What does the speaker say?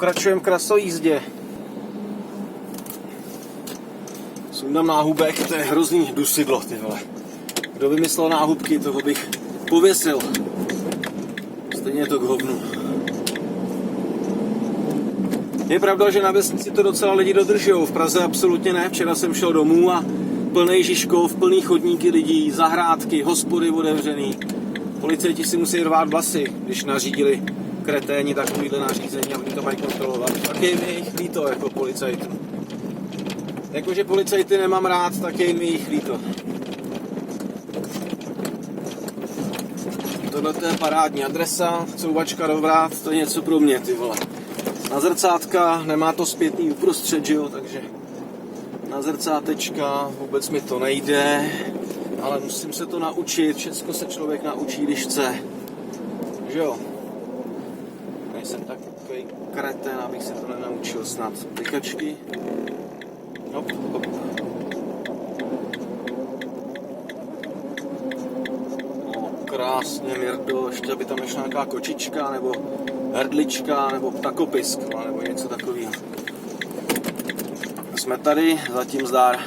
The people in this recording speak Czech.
Pokračujeme v krasojízdě. Sundám náhubek, to je hrozný dusidlo, ty vole. Kdo vymyslel náhubky, toho bych pověsil. Stejně je to k hovnu. Je pravda, že na vesnici to docela lidi dodržujou, v Praze absolutně ne. Včera jsem šel domů a plnej Žižkov, plný chodníky lidí, zahrádky, hospody otevřený. Policajti si musí rvát vlasy, když nařídili kreténi takovýhle nařízení a oni to mají kontrolovat. Tak je mi jich líto jako policajtů. Jakože policajty nemám rád, tak je mi jich líto. Tohle je parádní adresa, couvačka do vrát, to je něco pro mě, ty vole. Na zrcátka, nemá to zpětný uprostřed, že jo, takže na zrcátečka vůbec mi to nejde, ale musím se to naučit, všecko se člověk naučí, když chce, že jo. Nejsem takový kreten, abych se to nenaučil snad. Klikačky. Hop, hop. No, krásně, Mirdo, ještě by tam nešla nějaká kočička, nebo hrdlička, nebo ptakopisk, nebo něco takového. Jsme tady, zatím zdar.